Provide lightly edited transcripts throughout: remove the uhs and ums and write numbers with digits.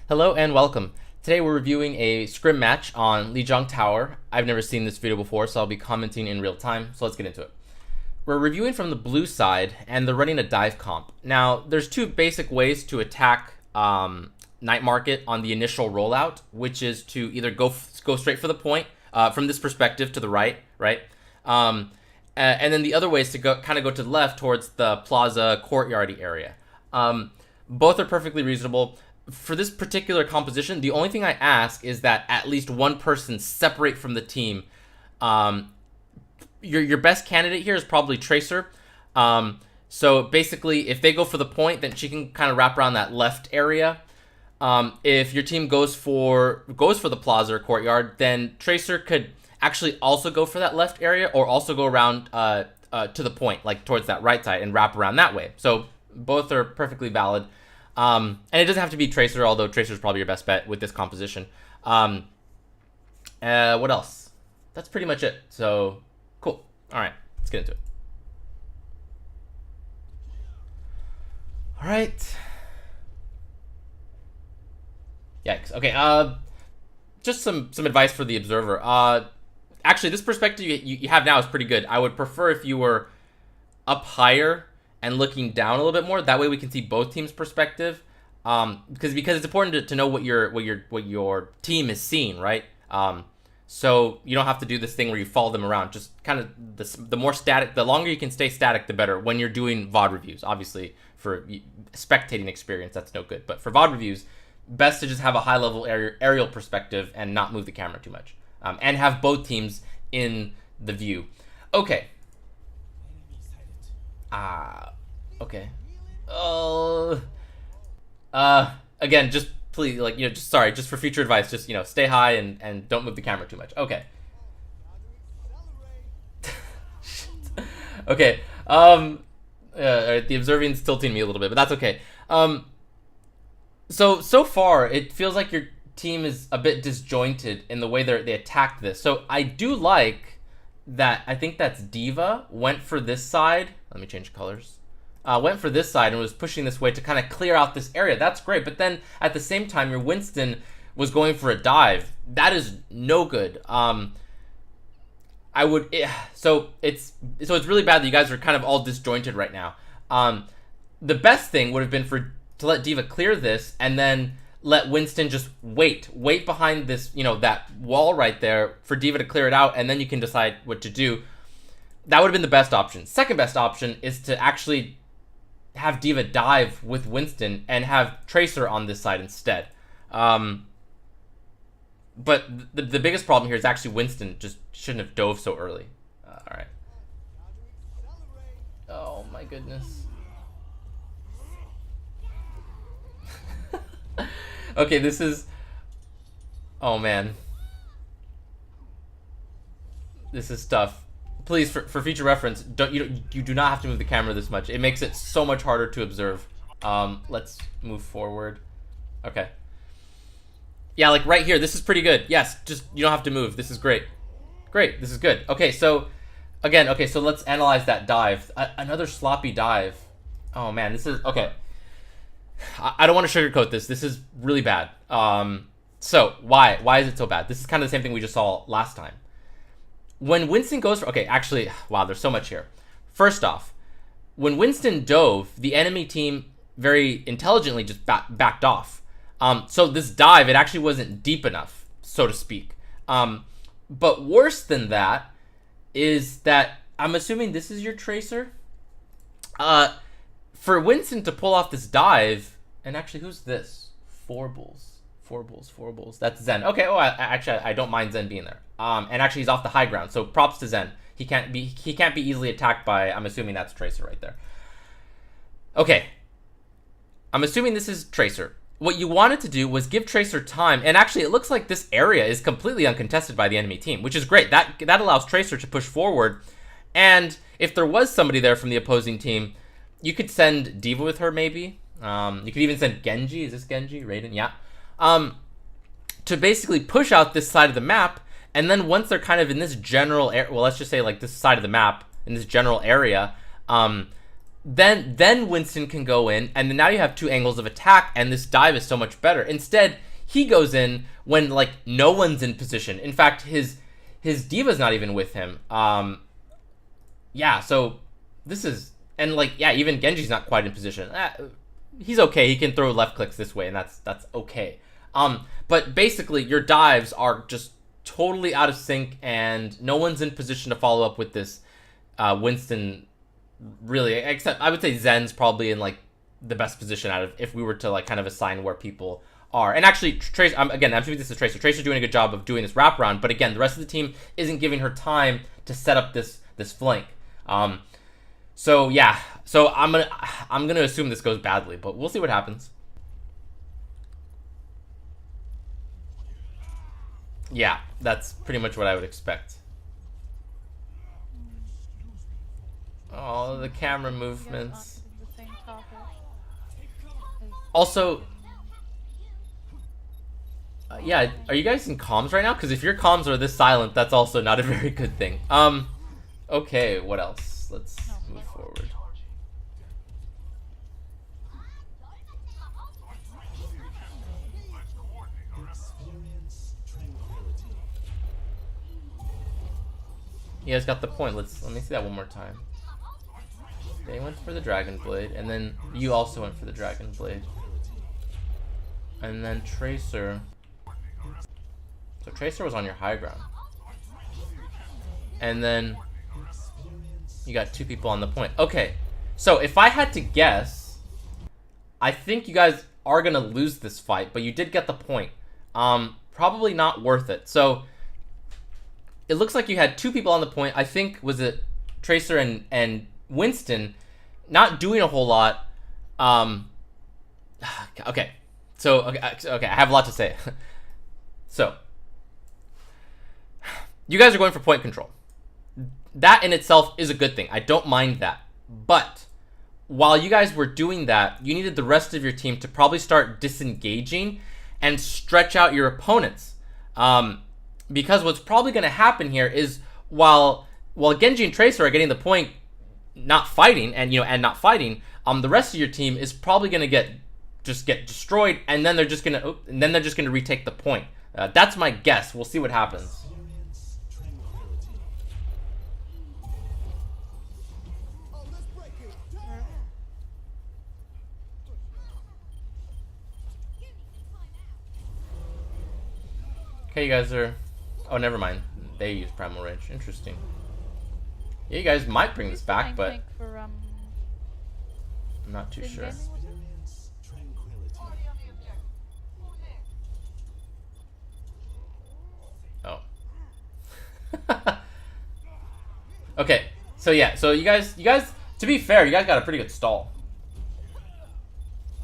Hello and welcome. Today we're reviewing a scrim match on Lijiang Tower. I've never seen this video before, so I'll be commenting in real time, so let's get into it. We're reviewing from the blue side, and they're running a dive comp. Now, there's two basic ways to attack Night Market on the initial rollout, which is to either go straight for the point, from this perspective to the right? And then the other way is to go to the left towards the plaza courtyardy area. Both are perfectly reasonable. For this particular composition, the only thing I ask is that at least one person separate from the team. Your best candidate here is probably Tracer. So basically, if they go for the point, then she can kind of wrap around that left area. If your team goes for the plaza or courtyard, then Tracer could actually also go for that left area, or also go around to the point, like towards that right side, and wrap around that way. So both are perfectly valid. And it doesn't have to be Tracer, although Tracer is probably your best bet with this composition. What else? That's pretty much it. So, cool. All right, let's get into it. All right. Yikes. Okay. Just some advice for the observer. Actually, this perspective you have now is pretty good. I would prefer if you were up higher and looking down a little bit more. That way we can see both teams' perspective. Because it's important to know what your team is seeing, right? So you don't have to do this thing where you follow them around. Just kind of the more static, the longer you can stay static, the better. When you're doing VOD reviews, obviously for spectating experience, that's no good. But for VOD reviews, best to just have a high level aerial perspective and not move the camera too much, and have both teams in the view. Okay. Okay. Again, just please, just for future advice, just, stay high and don't move the camera too much. Okay. Okay. The observing's tilting me a little bit, but that's okay. So far, it feels like your team is a bit disjointed in the way they attacked this. So I do like that. I think that's Diva went for this side. Let me change colors. Went for this side and was pushing this way to kind of clear out this area. That's great. But then at the same time, your Winston was going for a dive. That is no good. So it's really bad that you guys are kind of all disjointed right now. The best thing would have been to let Diva clear this and then let Winston just wait behind this, that wall right there for Diva to clear it out, and then you can decide what to do. That would have been the best option. Second best option is to actually have Diva dive with Winston and have Tracer on this side instead. But the biggest problem here is actually Winston just shouldn't have dove so early. All right. Oh my goodness. Okay, this is... Oh man. This is tough. Please, for future reference, you do not have to move the camera this much. It makes it so much harder to observe. Let's move forward. Okay. Yeah, like right here, this is pretty good. Yes, just you don't have to move. This is great. Great, this is good. Okay, so again, so let's analyze that dive. Another sloppy dive. Oh man, this is okay. I don't want to sugarcoat this. This is really bad. So why is it so bad? This is kind of the same thing we just saw last time. When Winston goes for... Okay, actually, wow, there's so much here. First off, when Winston dove, the enemy team very intelligently just backed off. So this dive, it actually wasn't deep enough, so to speak. But worse than that is that... I'm assuming this is your Tracer. For Winston to pull off this dive... And actually, who's this? Four bulls. That's Zen. Okay. Oh, actually, I don't mind Zen being there. And actually, he's off the high ground, so props to Zen. He can't be easily attacked by. I'm assuming that's Tracer right there. Okay. I'm assuming this is Tracer. What you wanted to do was give Tracer time, and actually, it looks like this area is completely uncontested by the enemy team, which is great. That allows Tracer to push forward, and if there was somebody there from the opposing team, you could send Diva with her maybe. You could even send Genji. Is this Genji? Raiden? Yeah. To basically push out this side of the map, and then once they're kind of in this general area, well, let's just say like this side of the map, in this general area, then Winston can go in, and then now you have two angles of attack, and this dive is so much better. Instead, he goes in when like no one's in position. In fact, his diva's not even with him. Yeah, so this is, and like, yeah, even Genji's not quite in position. He's okay. He can throw left clicks this way, and that's okay. But basically, your dives are just totally out of sync, and no one's in position to follow up with this Winston. Really, except I would say Zen's probably in like the best position out of, if we were to like kind of assign where people are. And actually, Tracer, again, I'm doing this as Tracer. Tracer's doing a good job of doing this wraparound, but again, the rest of the team isn't giving her time to set up this flank. So yeah, so I'm gonna assume this goes badly, but we'll see what happens. Yeah, that's pretty much what I would expect. Oh, the camera movements. Also, yeah, are you guys in comms right now? Because if your comms are this silent, that's also not a very good thing. Okay, what else? Let's move forward. You guys got the point. Let me see that one more time. They went for the Dragon Blade, and then you also went for the Dragon Blade. And then Tracer. So Tracer was on your high ground. And then you got two people on the point. Okay, so if I had to guess, I think you guys are going to lose this fight, but you did get the point. Probably not worth it. So it looks like you had two people on the point. I think, was it Tracer and Winston, not doing a whole lot. Okay, so okay, I have a lot to say. So you guys are going for point control. That in itself is a good thing. I don't mind that. But while you guys were doing that, you needed the rest of your team to probably start disengaging and stretch out your opponents. Because what's probably going to happen here is while Genji and Tracer are getting the point, not fighting, and not fighting, the rest of your team is probably going to get destroyed, and then they're just going to retake the point. That's my guess. We'll see what happens. Okay, you guys are... Oh, never mind. They use Primal Rage. Interesting. Yeah, you guys might bring this back, but... I'm not too sure. Oh. Okay, so yeah, so you guys, to be fair, you guys got a pretty good stall.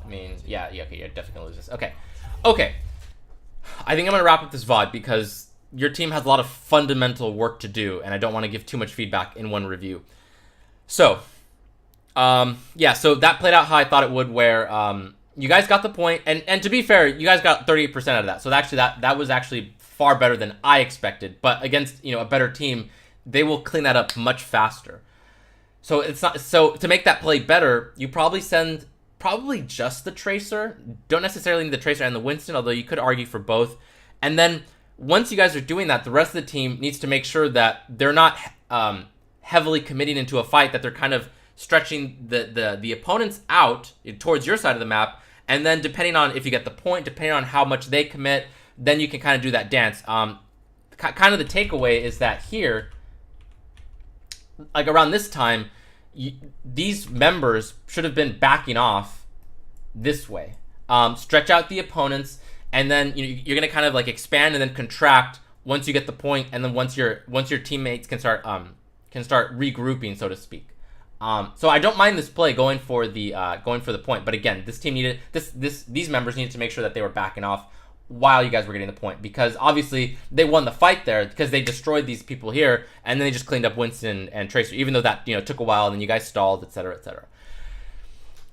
I mean, yeah, okay, you're definitely gonna lose this. Okay. I think I'm going to wrap up this VOD because your team has a lot of fundamental work to do, and I don't want to give too much feedback in one review. So, yeah, so that played out how I thought it would, where you guys got the point, and to be fair, you guys got 38% out of that. So actually, that was actually far better than I expected. But against a better team, they will clean that up much faster. So it's not to make that play better, you probably send just the Tracer. Don't necessarily need the Tracer and the Winston, although you could argue for both. And then once you guys are doing that, the rest of the team needs to make sure that they're not heavily committing into a fight, that they're kind of stretching the opponents out towards your side of the map. And then depending on if you get the point, depending on how much they commit, then you can kind of do that dance. Kind of the takeaway is that here, like around this time, these members should have been backing off this way. Stretch out the opponents, and then you're gonna kind of like expand and then contract once you get the point, and then once your teammates can start regrouping, so to speak. So I don't mind this play going for the point, but again, this team needed these members needed to make sure that they were backing off while you guys were getting the point, because obviously they won the fight there because they destroyed these people here, and then they just cleaned up Winston and Tracer, even though that took a while, and then you guys stalled, etc., etc.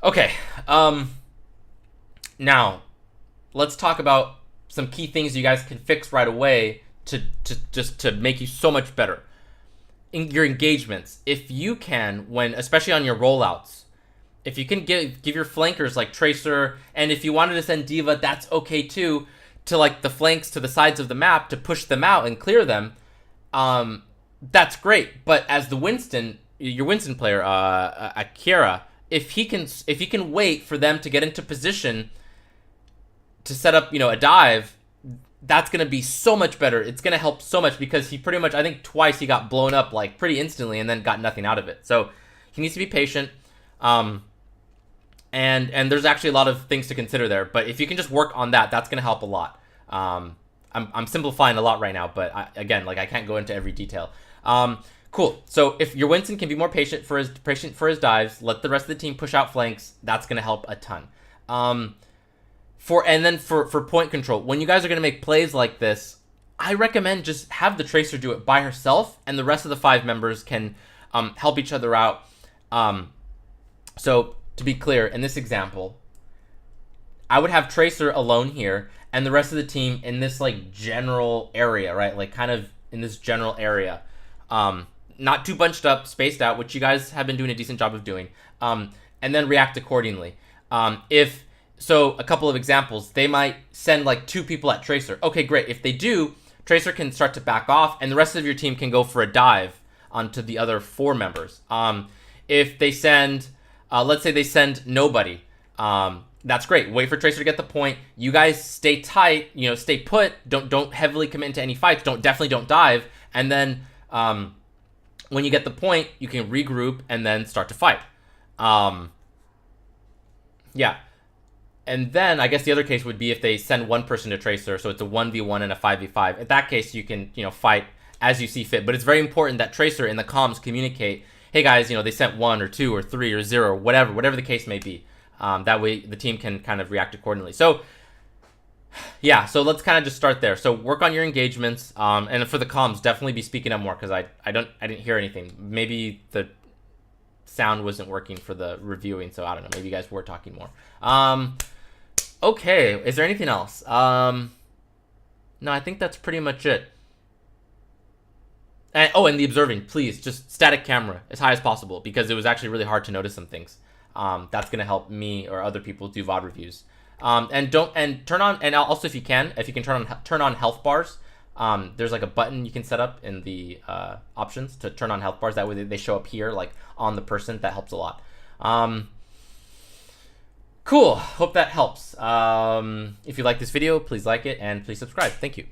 Okay, now let's talk about some key things you guys can fix right away to make you so much better in your engagements. If you can, especially on your rollouts, if you can give your flankers like Tracer, and if you wanted to send D.Va, that's okay too, to like the flanks to the sides of the map to push them out and clear them. That's great. But as the Winston, your Winston player, Akira, if he can wait for them to get into position to set up, you know, a dive, that's going to be so much better. It's going to help so much because he pretty much, I think twice he got blown up like pretty instantly and then got nothing out of it. So he needs to be patient. And there's actually a lot of things to consider there. But if you can just work on that, that's going to help a lot. I'm simplifying a lot right now, but again, like I can't go into every detail. Cool. So if your Winston can be more patient for his dives, let the rest of the team push out flanks. That's going to help a ton. For point control, when you guys are going to make plays like this, I recommend just have the Tracer do it by herself, and the rest of the 5 members can help each other out. So to be clear, in this example, I would have Tracer alone here, and the rest of the team in this like general area, right? Like kind of in this general area, not too bunched up, spaced out, which you guys have been doing a decent job of doing, and then react accordingly. So a couple of examples, they might send like 2 people at Tracer. Okay, great. If they do, Tracer can start to back off, and the rest of your team can go for a dive onto the other 4 members. If they send, let's say they send nobody, that's great. Wait for Tracer to get the point. You guys stay tight, you know, stay put. Don't heavily commit into any fights. Definitely don't dive. And then when you get the point, you can regroup and then start to fight. Yeah. And then I guess the other case would be if they send 1 person to Tracer, so it's a 1v1 and a 5v5. In that case, you can, you know, fight as you see fit. But it's very important that Tracer in the comms communicate, hey guys, you know, they sent 1 or 2 or 3 or 0, whatever the case may be. That way the team can kind of react accordingly. So yeah, so let's kind of just start there. So work on your engagements, and for the comms, definitely be speaking up more because I didn't hear anything. Maybe the sound wasn't working for the reviewing, so I don't know. Maybe you guys were talking more. Okay, is there anything else? No, I think that's pretty much it. And the observing, please, just static camera as high as possible because it was actually really hard to notice some things. That's gonna help me or other people do VOD reviews. And turn on, and also if you can turn on health bars. There's like a button you can set up in the options to turn on health bars. That way they show up here, like on the person. That helps a lot. Cool. Hope that helps. If you like this video, please like it and please subscribe. Thank you.